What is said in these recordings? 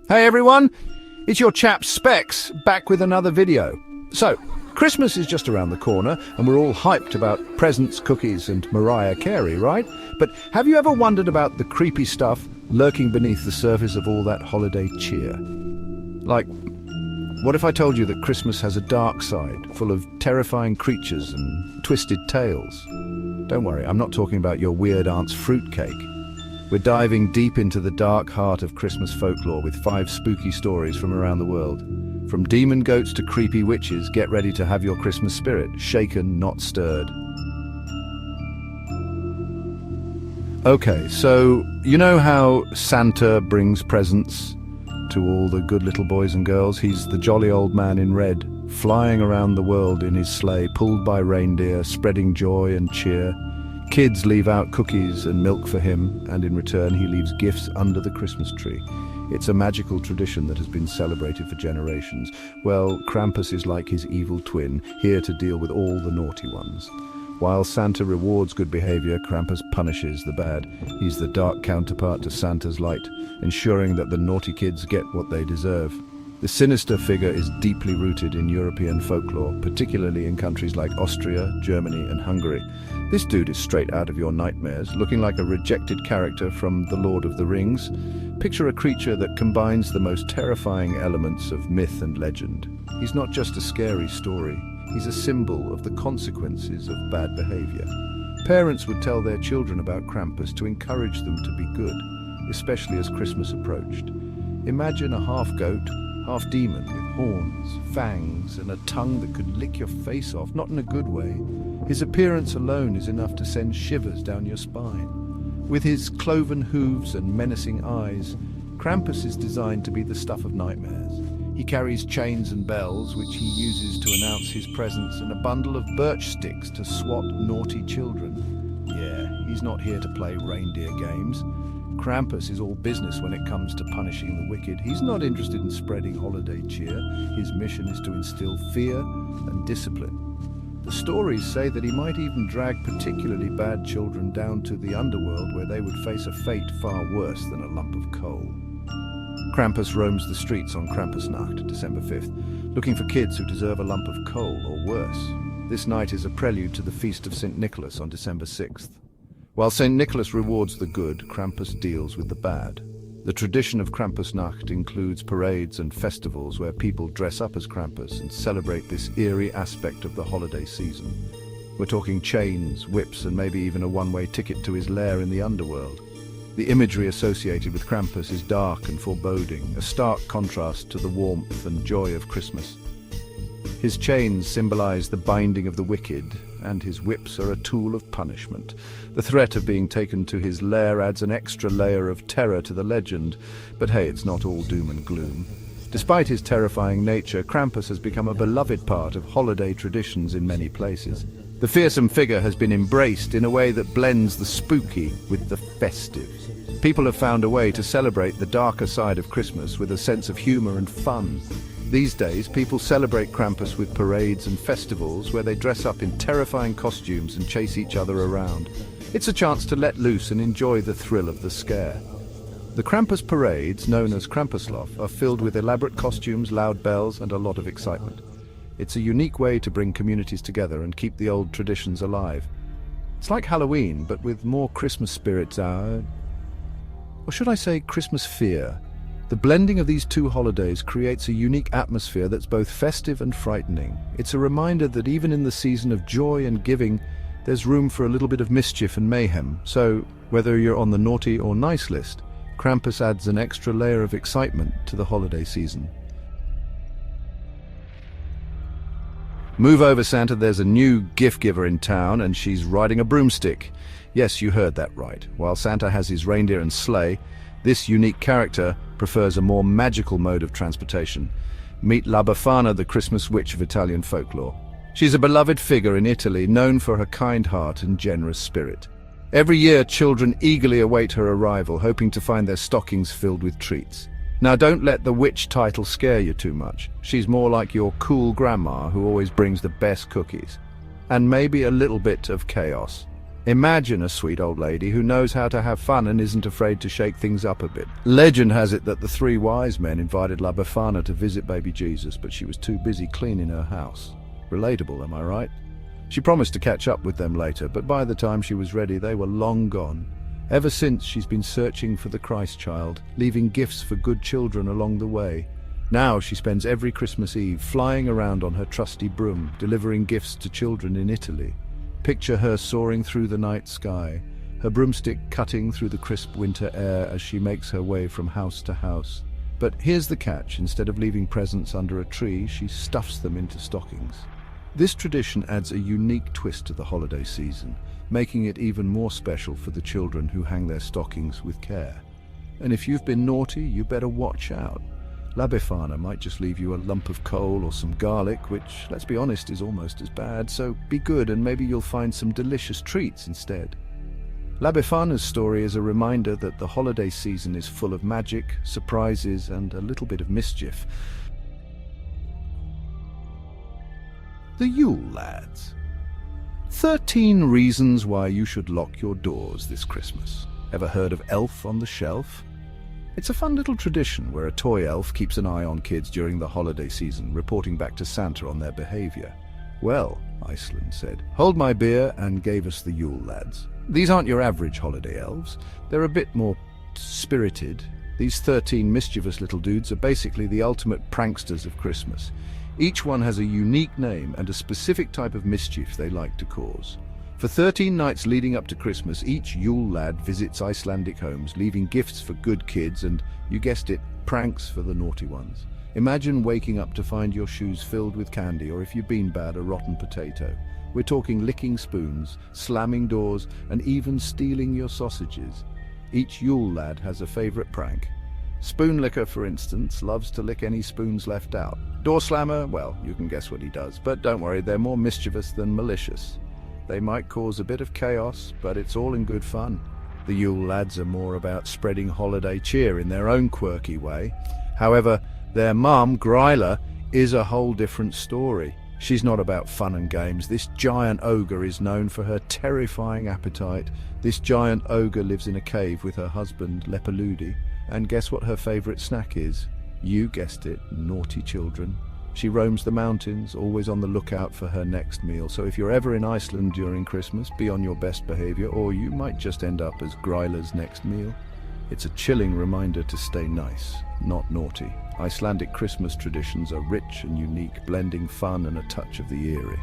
Hey everyone, it's your chap Specs, back with another video. So, Christmas is just around the corner and we're all hyped about presents, cookies and Mariah Carey, right? But have you ever wondered about the creepy stuff lurking beneath the surface of all that holiday cheer? Like, what if I told you that Christmas has a dark side, full of terrifying creatures and twisted tales? Don't worry, I'm not talking about your weird aunt's fruitcake. We're diving deep into the dark heart of Christmas folklore with 5 spooky stories from around the world. From demon goats to creepy witches, get ready to have your Christmas spirit shaken, not stirred. Okay, so you know how Santa brings presents to all the good little boys and girls? He's the jolly old man in red, flying around the world in his sleigh, pulled by reindeer, spreading joy and cheer. Kids leave out cookies and milk for him, and in return he leaves gifts under the Christmas tree. It's a magical tradition that has been celebrated for generations. Well, Krampus is like his evil twin, here to deal with all the naughty ones. While Santa rewards good behavior, Krampus punishes the bad. He's the dark counterpart to Santa's light, ensuring that the naughty kids get what they deserve. The sinister figure is deeply rooted in European folklore, particularly in countries like Austria, Germany and Hungary. This dude is straight out of your nightmares, looking like a rejected character from The Lord of the Rings. Picture a creature that combines the most terrifying elements of myth and legend. He's not just a scary story, he's a symbol of the consequences of bad behavior. Parents would tell their children about Krampus to encourage them to be good, especially as Christmas approached. Imagine a half-goat, half-demon with horns, fangs, and a tongue that could lick your face off, not in a good way. His appearance alone is enough to send shivers down your spine. With his cloven hooves and menacing eyes, Krampus is designed to be the stuff of nightmares. He carries chains and bells, which he uses to announce his presence, and a bundle of birch sticks to swat naughty children. Yeah, he's not here to play reindeer games. Krampus is all business when it comes to punishing the wicked. He's not interested in spreading holiday cheer. His mission is to instill fear and discipline. The stories say that he might even drag particularly bad children down to the underworld, where they would face a fate far worse than a lump of coal. Krampus roams the streets on Krampusnacht, December 5th, looking for kids who deserve a lump of coal or worse. This night is a prelude to the feast of St. Nicholas on December 6th. While St. Nicholas rewards the good, Krampus deals with the bad. The tradition of Krampusnacht includes parades and festivals where people dress up as Krampus and celebrate this eerie aspect of the holiday season. We're talking chains, whips, and maybe even a one-way ticket to his lair in the underworld. The imagery associated with Krampus is dark and foreboding, a stark contrast to the warmth and joy of Christmas. His chains symbolize the binding of the wicked, and his whips are a tool of punishment. The threat of being taken to his lair adds an extra layer of terror to the legend, but hey, it's not all doom and gloom. Despite his terrifying nature, Krampus has become a beloved part of holiday traditions in many places. The fearsome figure has been embraced in a way that blends the spooky with the festive. People have found a way to celebrate the darker side of Christmas with a sense of humor and fun. These days, people celebrate Krampus with parades and festivals where they dress up in terrifying costumes and chase each other around. It's a chance to let loose and enjoy the thrill of the scare. The Krampus parades, known as Krampuslauf, are filled with elaborate costumes, loud bells, and a lot of excitement. It's a unique way to bring communities together and keep the old traditions alive. It's like Halloween, but with more Christmas spirit, or should I say Christmas fear. The blending of these two holidays creates a unique atmosphere that's both festive and frightening. It's a reminder that even in the season of joy and giving, there's room for a little bit of mischief and mayhem. So, whether you're on the naughty or nice list, Krampus adds an extra layer of excitement to the holiday season. Move over, Santa, there's a new gift giver in town and she's riding a broomstick. Yes, you heard that right. While Santa has his reindeer and sleigh, this unique character prefers a more magical mode of transportation. Meet La Befana, the Christmas witch of Italian folklore. She's a beloved figure in Italy, known for her kind heart and generous spirit. Every year, children eagerly await her arrival, hoping to find their stockings filled with treats. Now, don't let the witch title scare you too much. She's more like your cool grandma who always brings the best cookies. And maybe a little bit of chaos. Imagine a sweet old lady who knows how to have fun and isn't afraid to shake things up a bit. Legend has it that the three wise men invited La Befana to visit baby Jesus, but she was too busy cleaning her house. Relatable, am I right? She promised to catch up with them later, but by the time she was ready, they were long gone. Ever since, she's been searching for the Christ child, leaving gifts for good children along the way. Now she spends every Christmas Eve flying around on her trusty broom, delivering gifts to children in Italy. Picture her soaring through the night sky, her broomstick cutting through the crisp winter air as she makes her way from house to house. But here's the catch: instead of leaving presents under a tree, she stuffs them into stockings. This tradition adds a unique twist to the holiday season, making it even more special for the children who hang their stockings with care. And if you've been naughty, you better watch out. La Befana might just leave you a lump of coal or some garlic, which, let's be honest, is almost as bad, so be good and maybe you'll find some delicious treats instead. La Befana's story is a reminder that the holiday season is full of magic, surprises, and a little bit of mischief. The Yule Lads. 13 reasons why you should lock your doors this Christmas. Ever heard of Elf on the Shelf? It's a fun little tradition where a toy elf keeps an eye on kids during the holiday season, reporting back to Santa on their behavior. Well, Iceland said, hold my beer, and gave us the Yule Lads. These aren't your average holiday elves. They're a bit more spirited. These 13 mischievous little dudes are basically the ultimate pranksters of Christmas. Each one has a unique name and a specific type of mischief they like to cause. For 13 nights leading up to Christmas, each Yule Lad visits Icelandic homes, leaving gifts for good kids and, you guessed it, pranks for the naughty ones. Imagine waking up to find your shoes filled with candy, or if you've been bad, a rotten potato. We're talking licking spoons, slamming doors, and even stealing your sausages. Each Yule Lad has a favorite prank. Spoon licker, for instance, loves to lick any spoons left out. Door slammer, well, you can guess what he does, but don't worry, they're more mischievous than malicious. They might cause a bit of chaos, but it's all in good fun. The Yule Lads are more about spreading holiday cheer in their own quirky way. However, their mum, Gryla, is a whole different story. She's not about fun and games. This giant ogre is known for her terrifying appetite. This giant ogre lives in a cave with her husband, Lepaludi. And guess what her favorite snack is? You guessed it, naughty children. She roams the mountains, always on the lookout for her next meal. So if you're ever in Iceland during Christmas, be on your best behavior, or you might just end up as Gryla's next meal. It's a chilling reminder to stay nice, not naughty. Icelandic Christmas traditions are rich and unique, blending fun and a touch of the eerie.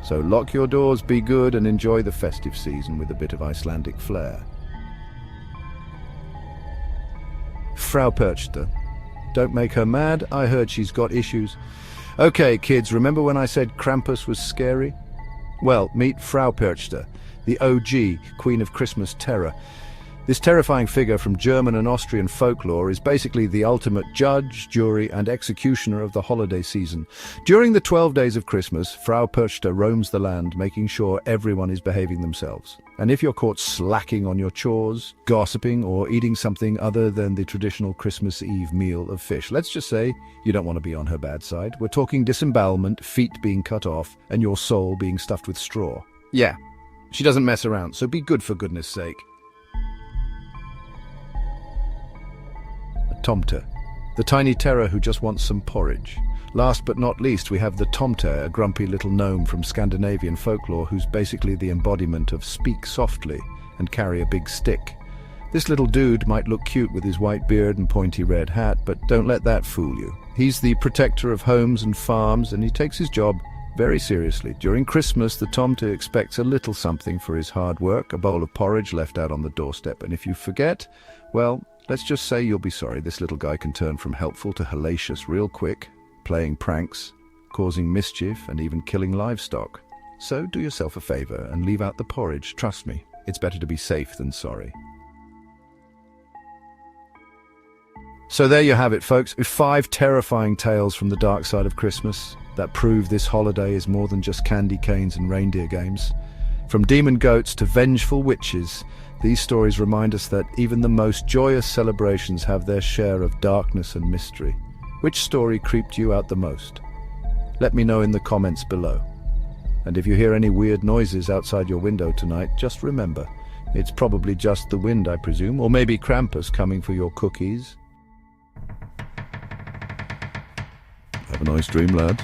So lock your doors, be good, and enjoy the festive season with a bit of Icelandic flair. Frau Perchta. Don't make her mad, I heard she's got issues. Okay, kids, remember when I said Krampus was scary? Well, meet Frau Perchta, the OG, Queen of Christmas Terror. This terrifying figure from German and Austrian folklore is basically the ultimate judge, jury, and executioner of the holiday season. During the 12 days of Christmas, Frau Perchta roams the land, making sure everyone is behaving themselves. And if you're caught slacking on your chores, gossiping, or eating something other than the traditional Christmas Eve meal of fish, let's just say you don't want to be on her bad side. We're talking disembowelment, feet being cut off, and your soul being stuffed with straw. Yeah, she doesn't mess around, so be good for goodness sake. Tomte, the tiny terror who just wants some porridge. Last but not least, we have the Tomte, a grumpy little gnome from Scandinavian folklore who's basically the embodiment of speak softly and carry a big stick. This little dude might look cute with his white beard and pointy red hat, but don't let that fool you. He's the protector of homes and farms, and he takes his job very seriously. During Christmas, the Tomte expects a little something for his hard work, a bowl of porridge left out on the doorstep, and if you forget, well, let's just say you'll be sorry. This little guy can turn from helpful to hellacious real quick, playing pranks, causing mischief, and even killing livestock. So do yourself a favor and leave out the porridge. Trust me, it's better to be safe than sorry. So there you have it, folks. 5 terrifying tales from the dark side of Christmas that prove this holiday is more than just candy canes and reindeer games. From demon goats to vengeful witches, these stories remind us that even the most joyous celebrations have their share of darkness and mystery. Which story creeped you out the most? Let me know in the comments below. And if you hear any weird noises outside your window tonight, just remember, it's probably just the wind, I presume, or maybe Krampus coming for your cookies. Have a nice dream, lads.